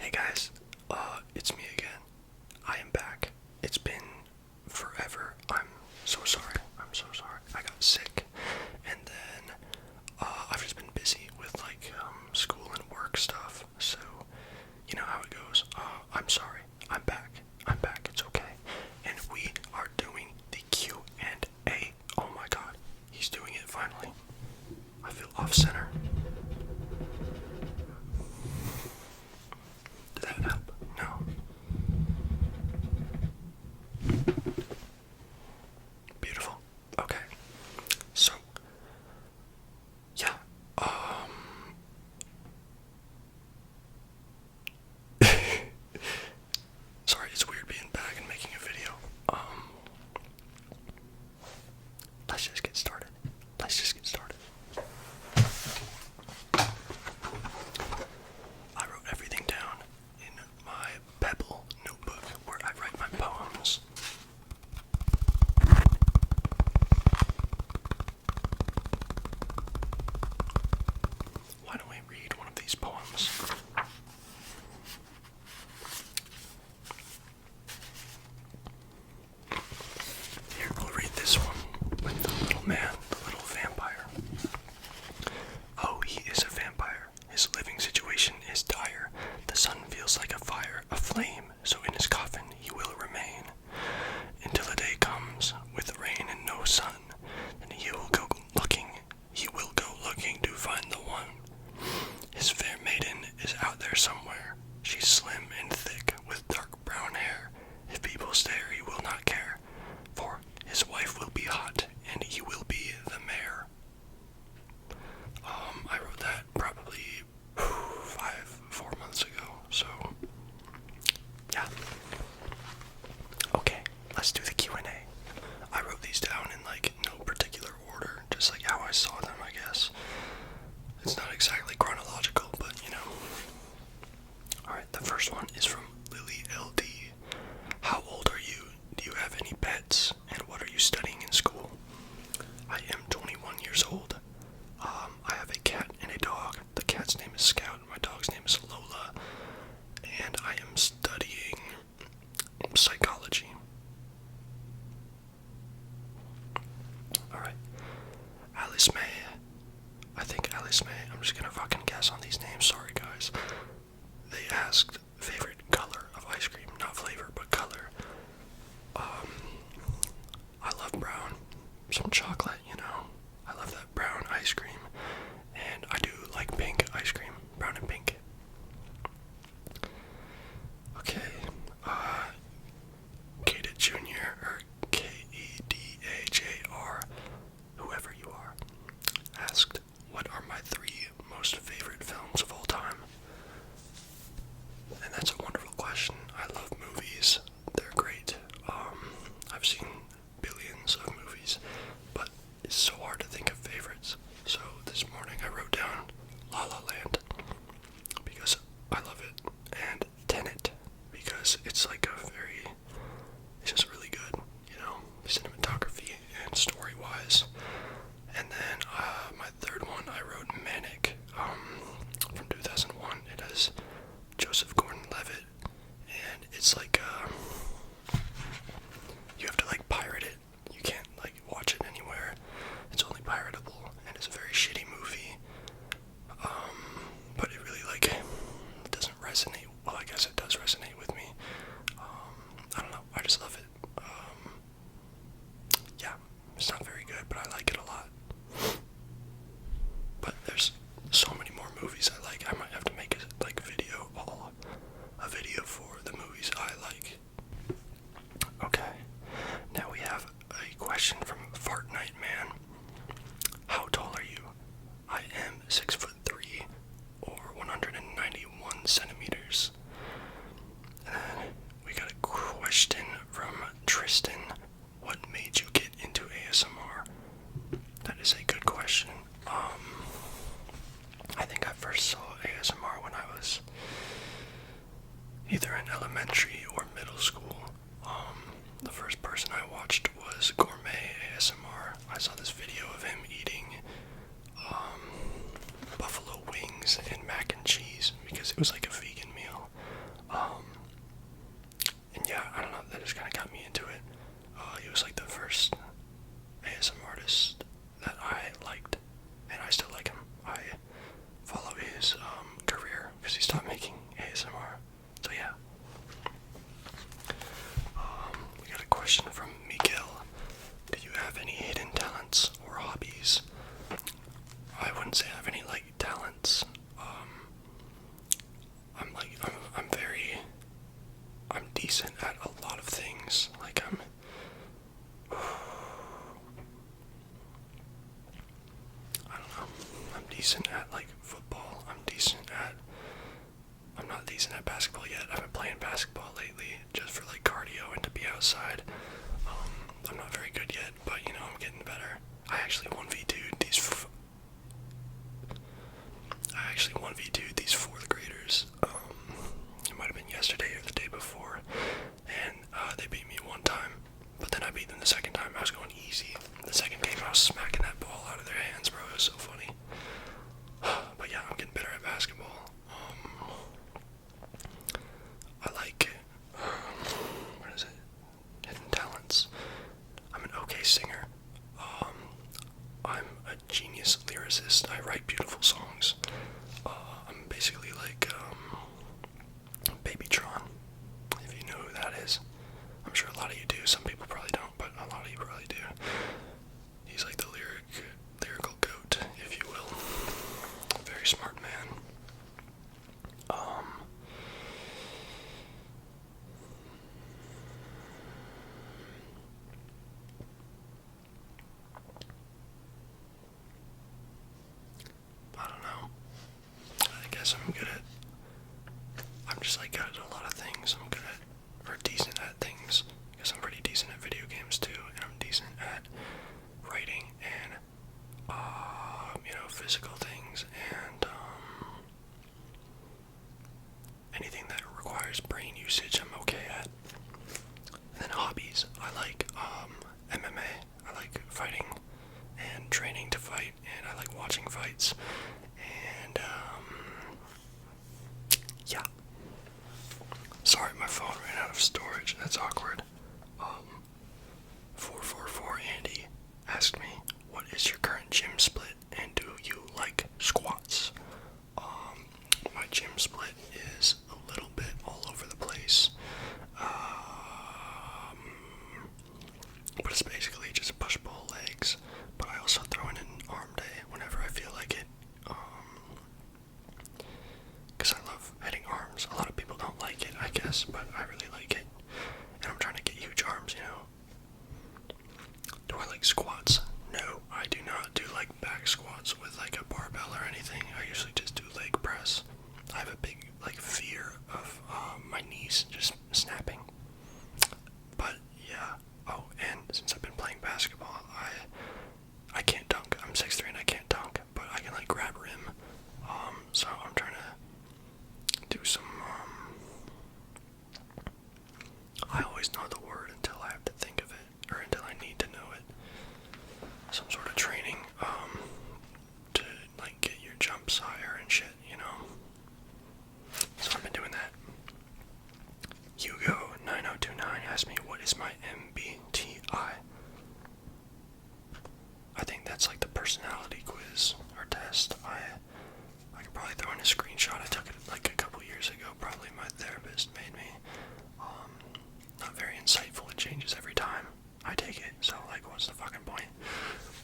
Hey guys, it's me again. I am back. It's been forever. I'm so sorry. I got sick, and then I've just been busy with school and work stuff. So you know how it goes. I'm sorry. I'm back. It's okay. And we are doing the Q and A. Oh my God, he's doing it finally. I feel off center. Did that help? No. Beautiful. Okay. So, yeah. Sorry, it's weird being back and making a video. Let's just get started. I wrote everything down in my Pebble notebook where I write my poems. Why don't we read one of these poems? Here, we'll read this one with the little man, the little vampire. Oh, he is a vampire. His living situation is dire. The sun feels like a fire, a flame, so in his coffin he will remain. Until a day comes, with rain and no sun, then he will go looking to find the one. His fair maiden is out there somewhere. She's slim and thick, with dark brown hair. If people stare, he will not care, for his wife will be hot, and he will be the mayor. I wrote that probably 4 months ago, so yeah. Okay, let's do the Q&A. I wrote these down in no particular order, just how I saw them, I guess. It's not exactly chronological, but you know. Alright, the first one is from Lily LD. How old are you? Do you have any pets? And what are you studying in school? I am 21 years old. I have a cat and a dog. The cat's name is Scout, my dog's name is Lola, and I am studying psychology. Alright. Alice May. I think Alice May. I'm just gonna fucking guess on these names. Sorry, guys. They asked favorite color of ice cream. Not flavor, but color. I love brown. Some chocolate, you know. I love that brown ice cream. And I do like pink ice cream. Brown and pink. Okay. Keda Jr. or Kedajr, whoever you are, asked, what are my 3 most favorite films of all time? And that's a wonderful question. I love movies. They're great. I've seen billions of movies, but it's so hard to think of favorites. So this morning I wrote down La La Land because I love it, and Tenet because it's it's just really good, you know, cinematography and story-wise. And then my third one I wrote Manic from 2001. It has Joseph Gordon-Levitt, and it's you have to pirate it. You can't watch it anywhere. It's only piratable, and it's a very shitty movie. But it really doesn't resonate. Well, I guess it does resonate with me. I don't know. I just love it. Yeah, it's not very good, but I like it a lot. But there's so many more movies I like. I might have to make a video for the movies I like. Okay, now we have a question from Fortnite Man. How tall are you? I am 6'3", or 191 centimeters. And then we got a question from Tristan. What made you get into ASMR? That is a good question. I think I first saw ASMR when I was either in elementary or middle school. The first person I watched was Gourmet ASMR. I saw this video of him eating buffalo wings and mac and cheese because it was a vegan meal. decent at basketball yet. I've been playing basketball lately just for like cardio and to be outside. I'm not very good yet, but you know, I'm getting better. I actually 1v2'd these fourth graders. It might have been yesterday or the day before, and they beat me one time. But then I beat them the second time. I was going easy. The second game, I was smacking that ball out of their hands, bro. It was so funny. But yeah, I'm getting better at basketball. I like, what is it? Hidden talents. I'm an okay singer. I'm a genius lyricist. I write beautiful songs. I'm basically like Babytron, if you know who that is. I'm sure a lot of you do. Some people probably don't, but a lot of you probably do. He's like the lyrical goat, if you will. Very smart man. I don't know. I guess I'm just like good at a lot of things. I'm good at, or decent at things. I guess I'm pretty decent at video games too, and I'm decent at writing and, physical things and, anything that requires brain usage I'm okay at. And then hobbies, I like, MMA. I like fighting and training to fight, and I like watching fights. And, yeah. Sorry, my phone ran out of storage. That's awkward. 444 Andy asked me, what is your current gym split, and do you like squats? My gym split is a little bit all over the place. But it's basically just push-pull legs. But I also throw in an arm day whenever I feel like it. Because I love hitting arms. A lot of people don't like it, I guess, but I really like it. And I'm trying to get huge arms, you know. Do I like squats? No, I do not do like back squats with like a barbell or anything. I usually just do leg press. I have a big like fear of my knees just snapping. But yeah. Oh, and since I've been playing basketball, I can't dunk. I'm 6'3" and I can't dunk, but I can like grab rim. So I'm trying to do some, I always know the word until I have to think of it, or until I need to know it. Some sort of training, to like get your jumps higher and shit, you know. So I've been doing that. Hugo9029 asked me, what is my MBTI? I think that's like the personality quiz or test. I could probably throw in a screenshot. I took it like a couple years ago. Probably my therapist made me. Not very insightful. It changes every time I take it. So like, what's the fucking point?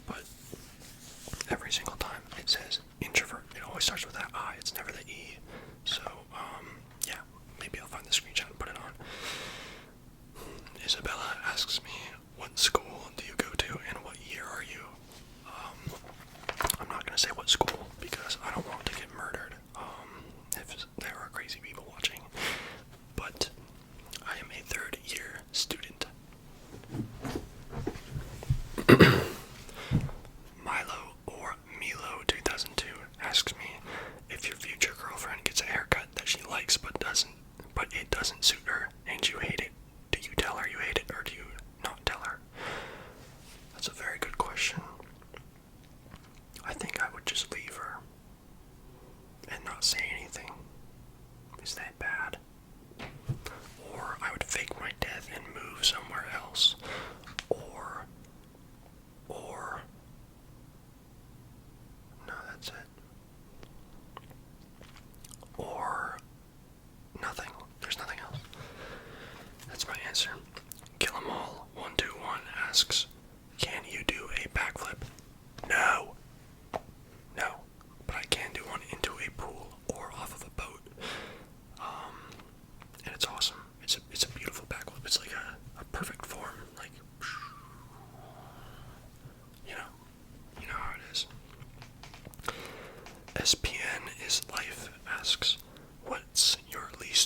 But every single time it says introvert. It always starts with that I. It's never the E. So yeah, maybe I'll find the screenshot and put it on. Isabella asks me, what school do you go to and what year are you? I'm not going to say what school because I don't want to get murdered if there are crazy people watching. But I am a third year student. Milo or Milo 2002 asks me, if your future girlfriend gets a haircut that she likes but it doesn't suit her and you hate it, do you tell her you hate it or do you not tell her? That's a very good question. I think I would just leave her and not say anything. Is that bad? Or I would fake my death and move somewhere else. Or no, that's it. Or nothing. There's nothing else. That's my answer. Killemall121 asks, can you do a backflip? No. No. But I can do one into a pool or off of a boat. And it's awesome. It's a beautiful backflip. It's like a perfect form. Like, you know how it is. SPN is life asks, what's your least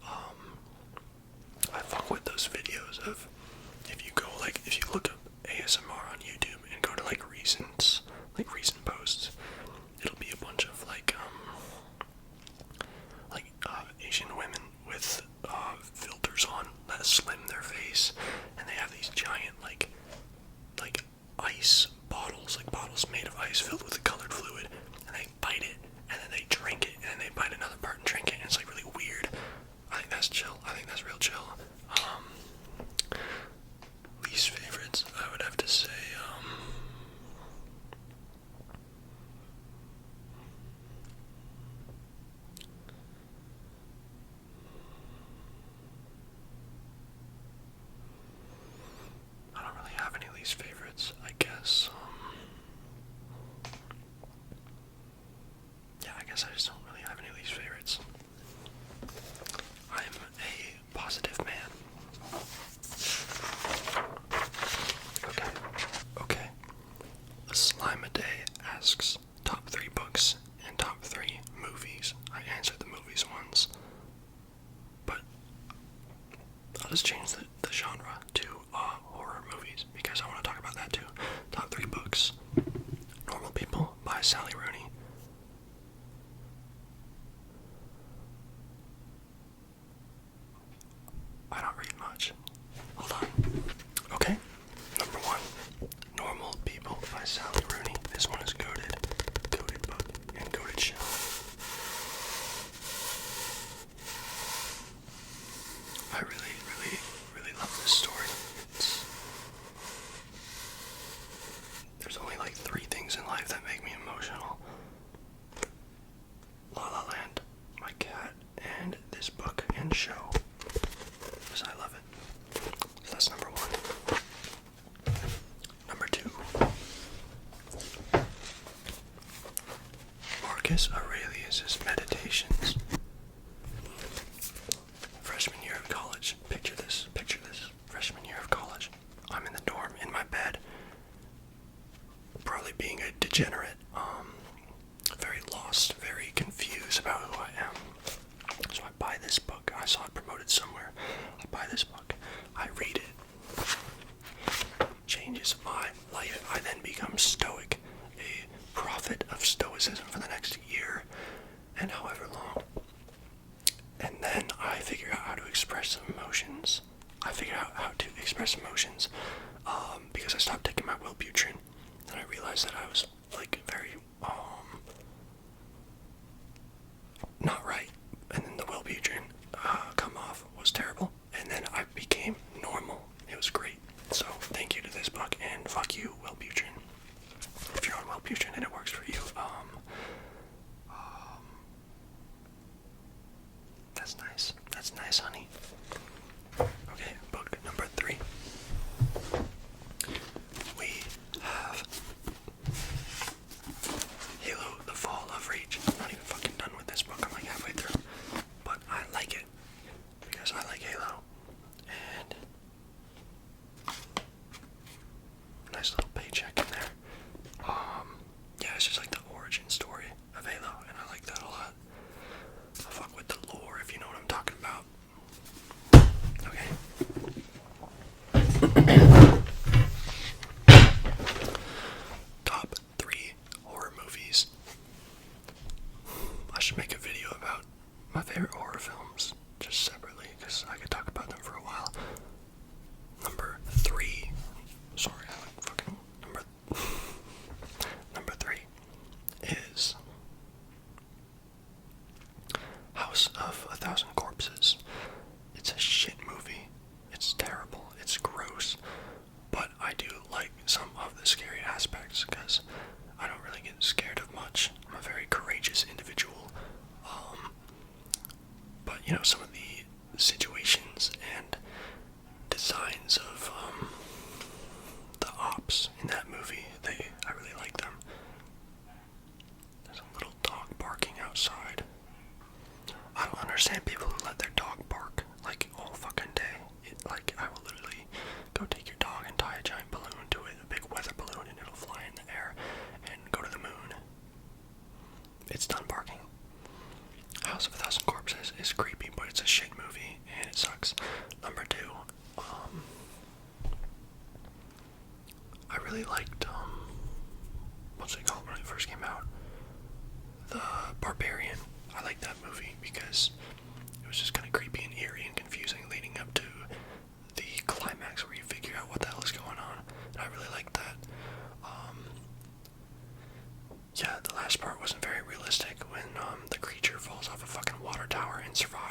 because I fuck with those videos of, if you look up ASMR on YouTube and go to recent posts, it'll be a bunch of Asian women with filters on that slim their face, and they have these giant like ice bottles, bottles made of ice filled with a colored fluid, and they bite it, and then they drink it, and then they bite another part and drink it, and it's really weird. I think that's chill. I think that's real chill. Least favorites, I would have to say, I don't really have any least favorites, I guess. Yeah, I guess I just don't really have any least favorites. I'm a positive man. Okay. A Slime a Day asks top 3 books and top 3 movies. I answered the movies ones, but I'll just change the genre to horror movies because I want to talk about that too. Top 3 books: Normal People by Sally Rooney. I don't read much. Hold on. Okay. Number 1, Normal People by Sally Rooney. This one is goated. Goated book and goated show. I really, really, really love this story. There's only 3 things in life that make me emotional: La La Land, my cat, and this book and show. Because I love it. So that's number 1. Number 2, Marcus Aurelius' Meditations. Freshman year of college. Picture this. Freshman year of college. I'm in the dorm, in my bed, probably being a degenerate, very lost, very confused about who I am. So I buy this book. I saw it promoted somewhere. I buy this book. I read it. Changes my life. I then become stoic, a prophet of stoicism for the next year and however long. And then I figure out how to express some emotions. Because I stopped taking my Wellbutrin, and I realized that I was very not right. And then the Wellbutrin come off was terrible, and then I became normal. It was great. So thank you to this book, and fuck you, Wellbutrin. If you're on Wellbutrin and it works for you, that's nice. That's nice, honey. Okay, book number 3. We have Halo: The Fall of Reach. I'm not even fucking done with this book. I'm halfway through. But I like it because I like Halo. And nice little paycheck in there. Yeah, it's just the origin story of Halo, and I like that a lot. I fuck with the lore, if you know what I'm talking about. Okay. Top 3 horror movies. I should make a video about my favorite horror films, just separately, because I could talk about them for a while. Number 3. Sorry, Number 3 is House of a Thousand Corpses. It's a shit movie. It's terrible. It's gross. But I do like some of the scary aspects because I don't really get scared of much. I'm a very courageous individual. But some of the situations and designs of the ops in that movie, I really like them. There's a little dog barking outside. I don't understand people who let their dog bark all fucking day. I will literally go take your dog and tie a giant balloon to it, a big weather balloon, and it'll fly in the air and go to the moon. It's done barking. House of a Thousand Corpses is creepy, but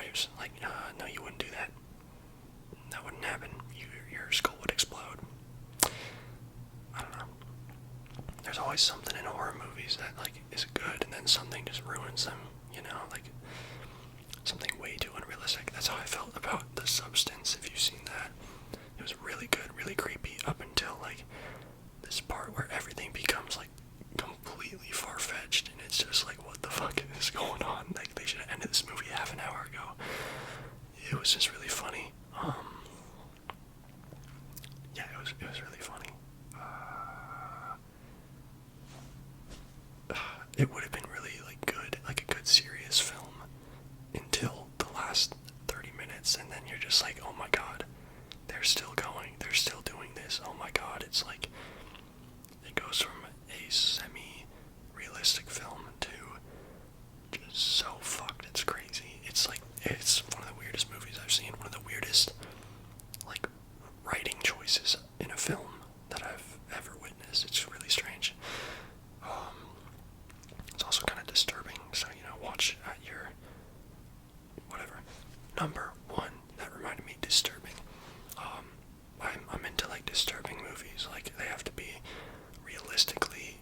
he was like, no, you wouldn't do that. That wouldn't happen. Your skull would explode. I don't know. There's always something in horror movies that, like, is good, and then something just ruins them, you know? Like, something way too unrealistic. That's how I felt about The Substance, if you've seen that. It was really good, really creepy, up until, like, this part where everything becomes, like, completely far-fetched, and it's just like, what the fuck is going on? Like, they should have ended this movie half an hour ago. It was just really funny. Yeah, it was really funny. It would have been really, like, good, like a good serious film until the last 30 minutes, and then you're just like, oh my god, they're still going, they're still doing this, oh my god. It's like, it goes from a semi-realistic film to just so fucked, it's crazy. It's like, it's one of the weirdest movies I've seen, one of the weirdest, like, writing choices in a film that I've ever witnessed. It's really strange. It's also kind of disturbing, so, you know, watch at your, whatever. Number one, that reminded me, disturbing. I'm into, like, disturbing movies. Like, they have to be realistically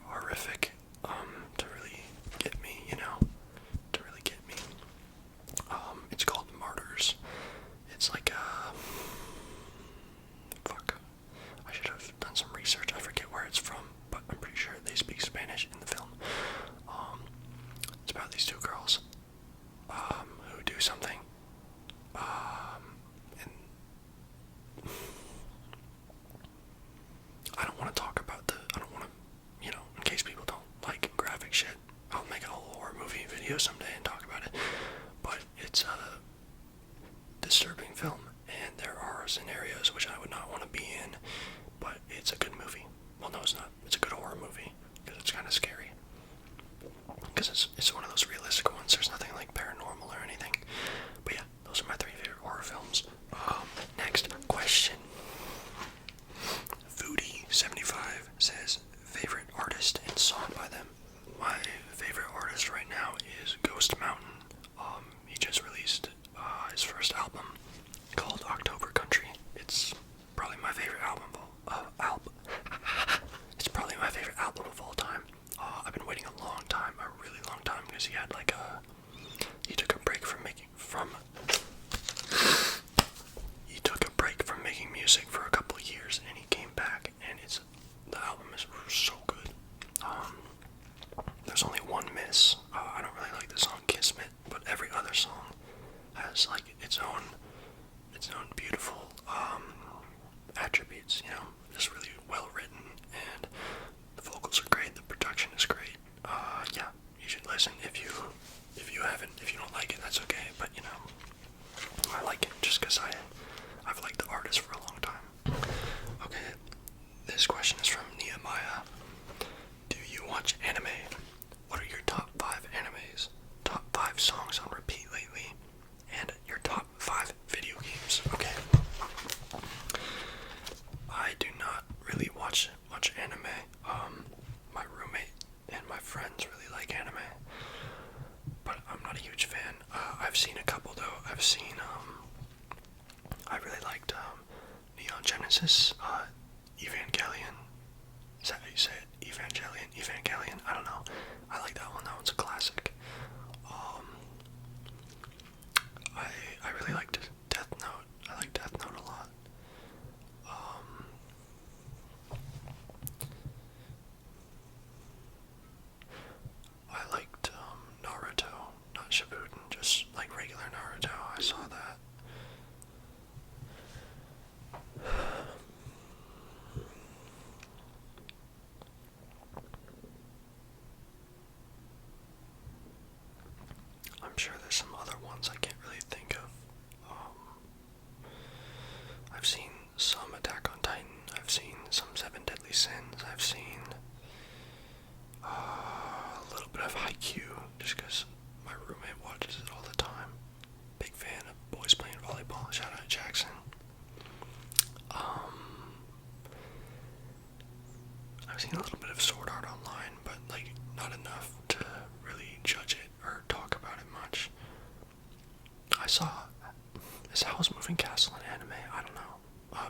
horrific, to really get me, you know, to really get me. It's called Martyrs. It's like, fuck. I should have done some research. I forget where it's from, but I'm pretty sure they speak Spanish in the film. It's about these two girls, who do something, and I don't want to talk about I don't want to, you know, in case people don't like graphic shit, I'll make a whole horror movie video someday and talk about it, but it's a disturbing film, and there are scenarios which I would not want to be in, but it's a good movie. Well, no, it's not. It's a good horror movie, because it's kind of scary. Because it's one of those realistic ones. There's nothing like paranormal or anything. But yeah, those are my 3 favorite horror films. Next question. Foodie75 says, favorite artist and song by them. My favorite artist right now is Ghost Mountain. He just released his first album called October Country. It's probably my favorite album It's probably my favorite album of all time. I've been waiting a long time, a really long time, because he had like he took a break from making music for a couple of years, and he came back, and the album is so good. There's only one miss. I don't really like the song Kismet, but every other song has like its own beautiful attributes, you know, just really well written, and the vocals are great, the production is great. Yeah, you should listen. If you don't like it, that's okay, but you know, I like it just because I've liked the artist for a long time. Okay, this question is from Nehemiah. Do you watch anime? What are your top 5 animes? Top 5 songs on repeat lately? And your top 5 video games? Okay. I do not really watch much anime. My roommate and my friends really like anime, but I'm not a huge fan. I've seen a couple though. I really liked Neon Genesis, Evangelion. Is that how you say it? Evangelion. I don't know. I like that one. That one's a classic. I really liked Death Note. I like Death Note a lot. I liked Naruto, not Shippuden, just like regular Naruto. I saw that. I'm sure there's some other ones I can't really think of. I've seen some Attack on Titan. I've seen some Seven Deadly Sins. I've seen a little bit of Haikyuu, just because my roommate watches it all the time. Big fan of boys playing volleyball. Shout out Jackson. I've seen a little bit of Sword Art Online, but like not enough to really judge it or talk about it much. saw, is Howl's Moving Castle an anime? I don't know,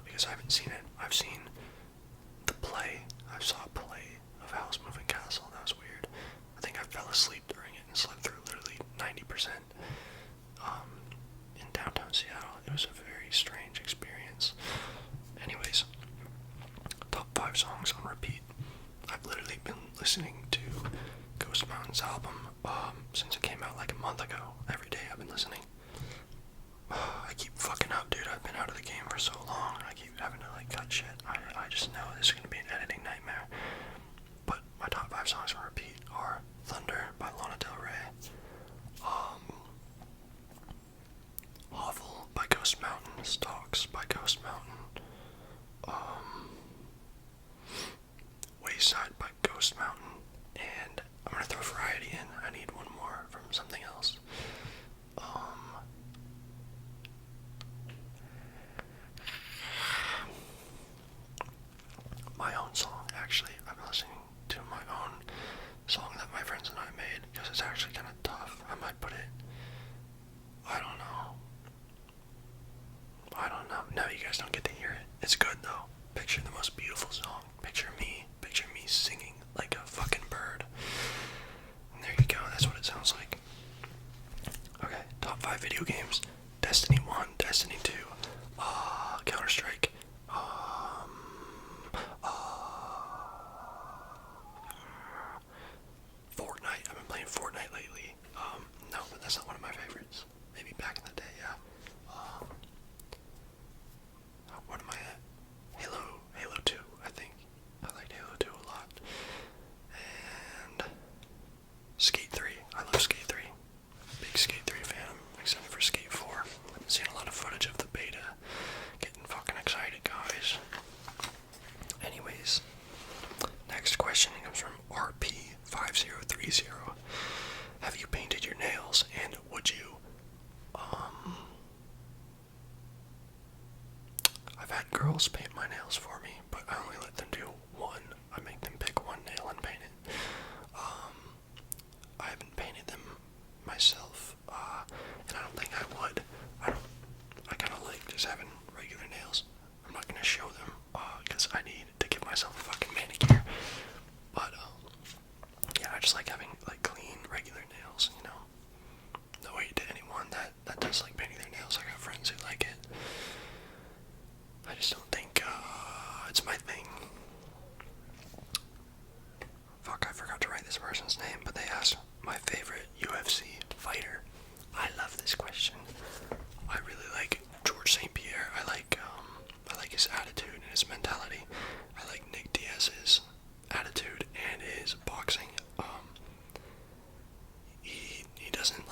because I haven't seen it. I've seen the play. I saw a play of Howl's Moving Castle. That was weird. I think I fell asleep during it and slept through literally 90%. In downtown Seattle. It was a very strange experience. Anyways, top 5 songs on repeat. I've literally been listening to Ghost Mountain's album since it came out like a month ago. Every day I've been listening. I keep fucking up, dude. I've been out of the game for so long. I keep having to like cut shit. I just know this is gonna be an editing nightmare. But my top 5 songs on repeat are Thunder by Lana Del Rey, Hovel by Ghost Mountain, Stalks by Ghost Mountain, Wayside by Ghost Mountain, and I'm gonna throw Variety in. I need one more from something else. My own song, actually. I've been listening to my own song that my friends and I made, because it's actually kind of tough. I might put it, I don't know. No, you guys don't get to hear it. It's good though. Picture the most beautiful song. Picture me singing like a fucking bird. And there you go, that's what it sounds like. Okay, top 5 video games. Destiny 1, Destiny 2, Counter-Strike, Fortnite. I've been playing Fortnite lately. No, but that's not one of my favorites. Maybe back in the day, yeah. What am I at? Halo 2, I think. I liked Halo 2 a lot. And Skate 3. I love Skate 3. Big Skate 3 fan. I'm excited for Skate 4. I've seen a lot of footage of the beta. Getting fucking excited, guys. Anyways, next question comes from RP5030. Have you painted your nails, and would you? I've had girls paint my nails for me, but I only let them do one. I make them pick one nail and paint it. I haven't painted them myself, and I don't think I would. I kind of like just having regular nails. I'm not gonna show them, because I need to give myself a fucking manicure. But, yeah, I just like having, like, clean, regular nails, you know. No hate to anyone that does like painting their nails. I got friends who like it. I just don't think, it's my thing. Fuck, I forgot to write this person's name, but they asked my favorite UFC fighter. I love this question. I really like George St. Pierre. I like his attitude and his mentality. I like Nick Diaz's attitude and his boxing. He doesn't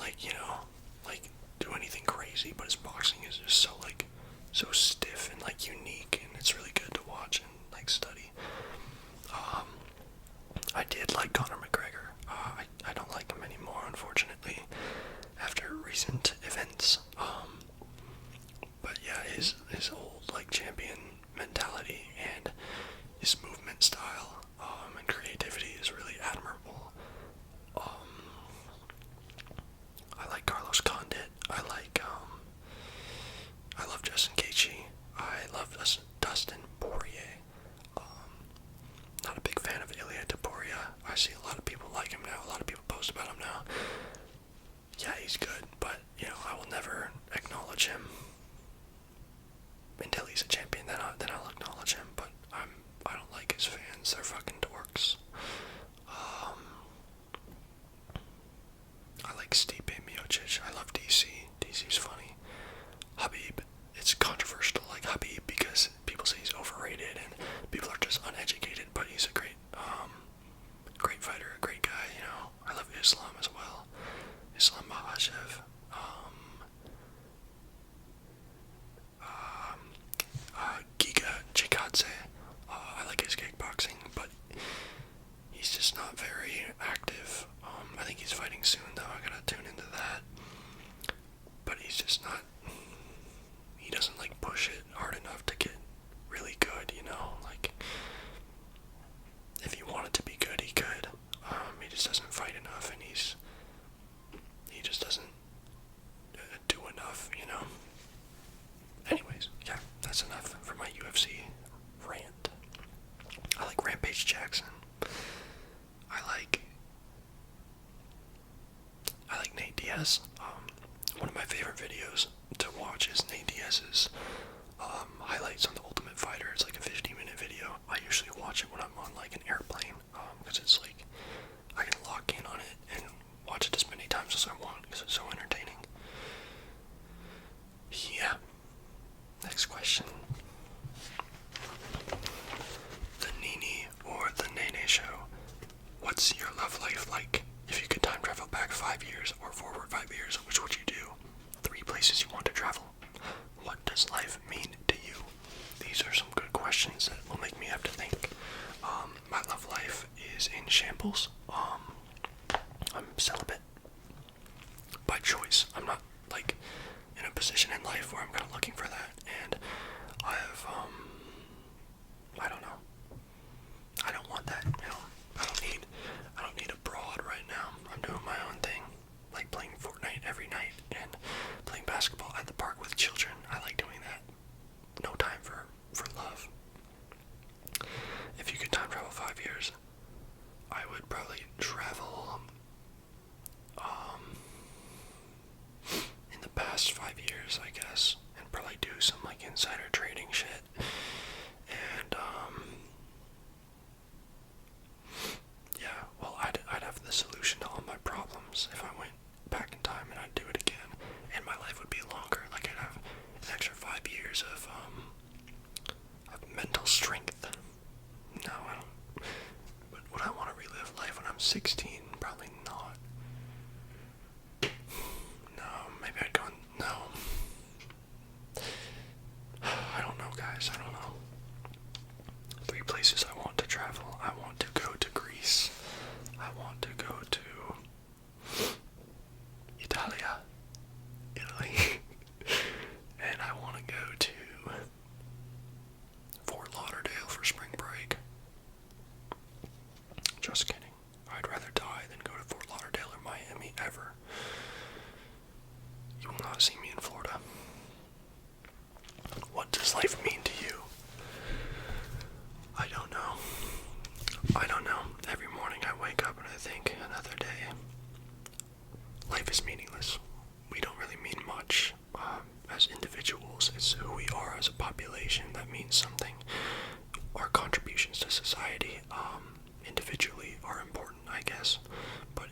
do anything crazy, but his boxing is just so stiff and unique, and it's really good to watch and study. I did like Conor McGregor. I don't like him anymore, unfortunately, after recent events. But yeah, his old champion mentality and his movement style and creativity is really admirable. I like Carlos Condit. I love Justin Gaethje. I love Dustin Poirier. Not a big fan of Ilia Topuria. I see a lot of people like him now. A lot of people post about him now. Yeah, he's good, but I will never acknowledge him until he's a champion. Then I'll acknowledge him. But I don't like his fans. They're fucking dorks. I like Stipe Miocic. I love DC. DC's funny. Habib. It's controversial to like Habib because people say he's overrated and people are just uneducated, but he's a great fighter, a great guy, I love Islam as well. Islam Makhachev. Giga Chikadze. I like his kickboxing, but he's just not very active. I think he's fighting soon, though. I gotta tune into that. But he's just not. He doesn't push it hard enough to get really good. If he wanted to be good, he could. He just doesn't fight enough, and he just doesn't do enough George Jackson. I like Nate Diaz. One of my favorite videos to watch is Nate Diaz's highlights on The Ultimate Fighter. It's like a 50-minute video. I usually watch it when I'm on like an airplane, because it's like I can lock in on it and watch it as many times as I want because it's so entertaining. Yeah. Next question. The Nene or the Nene Show. What's your love life like? If you could time travel back 5 years or forward 5 years, which would you do? 3 places you want to travel. What does life mean to you? These are some good questions that will make me have to think. My love life is in shambles. I'm celibate by choice. I'm not like in a position in life where I'm kind of looking for that, and I have I don't know. I don't want that. I don't need a broad right now. I'm doing my own thing, like playing Fortnite every night and playing basketball at the park with children. I like doing that. No time for love. If you could time travel 5 years, I would probably travel in the past 5 years, I guess, and probably do some like insider trading shit. And yeah, well, I'd have the solution to all my problems if I went back in time, and I'd do it again, and my life would be longer. Like I'd have an extra 5 years of mental strength. No, I don't. But would I want to relive life when I'm 16? Probably not. No, maybe I'd go. No. I don't know, guys. I don't know. 3 places I want to travel. I want to go to Greece. I want to go to Italy, and I want to go to Fort Lauderdale for spring break. Just kidding. I'd rather die than go to Fort Lauderdale or Miami ever. You will not see me in Florida. What does life mean to you? I don't know. Every morning I wake up and I think, another day. Life is meaningless. We don't really mean much as individuals. It's who we are as a population that means something. Our contributions to society individually are important, I guess. But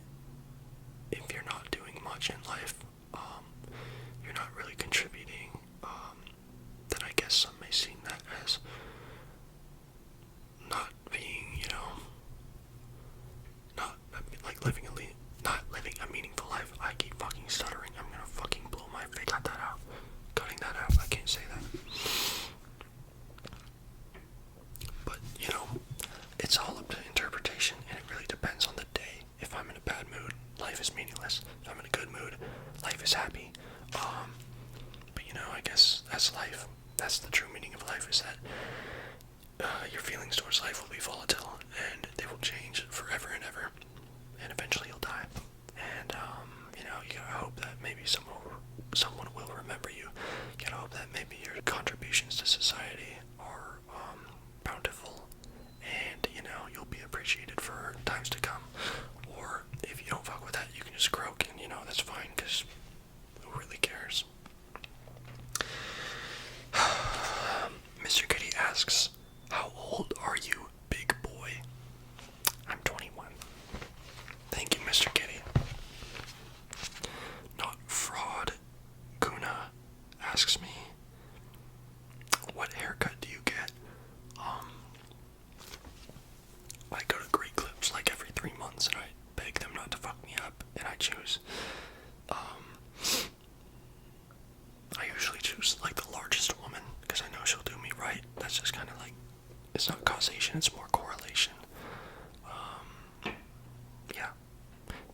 if you're not doing much in life, you're not really contributing, then I guess some may see that as not being, not living a meaningful life. I keep fucking stuttering. I'm gonna fucking blow my face. Cut that out. Cutting that out. I can't say that. But, it's all up to interpretation, and it really depends on the day. If I'm in a bad mood, life is meaningless. If I'm in a good mood, life is happy. But, I guess that's life. That's the true meaning of life, is that your feelings towards life will be volatile, and they will change forever and ever, and eventually you'll die. And you gotta hope that maybe someone will remember you. You gotta hope that maybe your contributions to society are bountiful, and you'll be appreciated for times to come. Or if you don't fuck with that, you can just croak, and that's fine, because who really cares? Mr. Goody asks, how old are you, big boy? I'm 21. Thank you, Mr. Kitty. Not Fraud Kuna asks me, what haircut do you get? I go to Great Clips like every 3 months, and I beg them not to fuck me up, and I choose, I usually choose like the largest woman, because I know she'll do me right. That's just kind of like, it's not causation, it's more correlation. Yeah.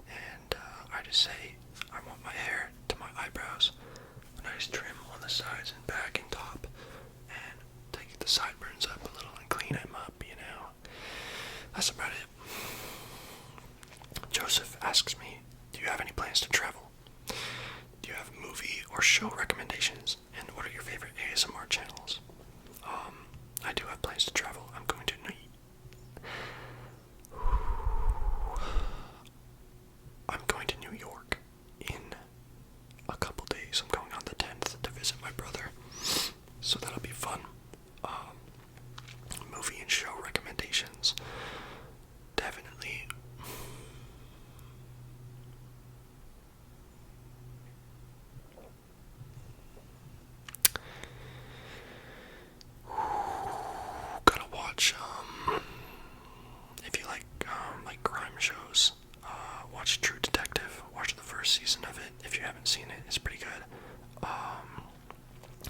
And I just say, I want my hair to my eyebrows, a nice trim on the sides and back and top, and take the sideburns up a little and clean them up, That's about it. Joseph asks me, do you have any plans to travel? Do you have movie or show recommendations? And what are your favorite ASMR channels? I do have plans to travel. I'm going to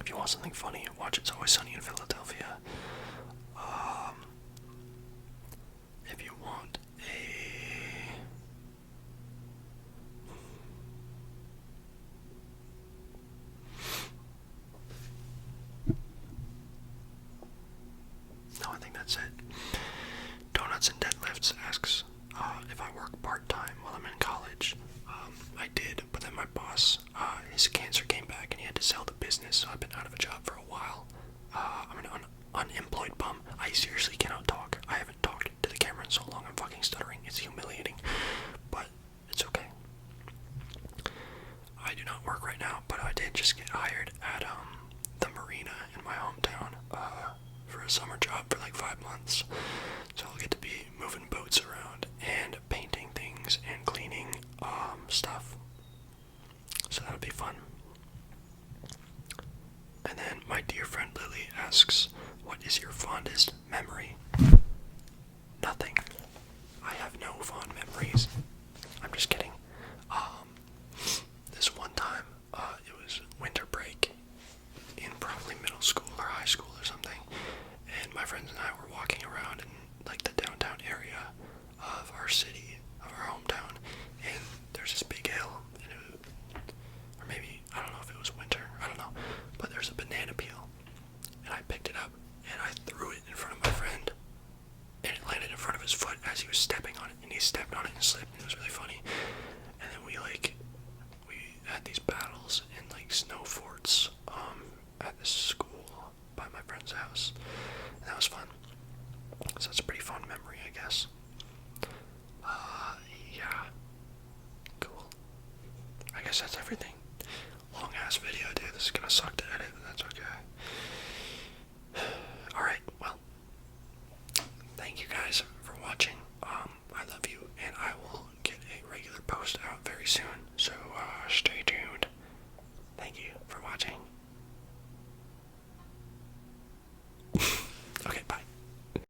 If you want something funny, watch It's Always Sunny in Philadelphia. If you want no, I think that's it. Donuts and Deadlifts asks if I work part-time while I'm in college. I did, but then my boss, his cancer came back and he had to sell the business, so I've been out of a job for a while. I'm an unemployed bum. I seriously cannot talk. I haven't talked to the camera in so long, I'm fucking stuttering. It's humiliating, but it's okay. I do not work right now, but I did just get hired at the marina in my hometown for a summer job for like 5 months. So I'll get to be moving boats around and painting things and cleaning stuff. So that'll be fun. And then my dear friend Lily asks, what is your fondest memory? Nothing. I have no fond memories. I'm just kidding. This one time, it was winter break in probably middle school or high school or something, and my friends and I were walking around in like the downtown area of our city, of our hometown, and there's this big hill, and or maybe, I don't know if it was winter, I don't know, but there's a banana peel, and I picked it up, and I threw it in front of my friend, and it landed in front of his foot as he was stepping on it, and he stepped on it and slipped, and it was really funny. And then we had these battles in like snow forts at this school by my friend's house, and that was fun. So it's a pretty fun memory, I guess. Yeah, cool. I guess that's everything. Long ass video, dude. This is gonna suck to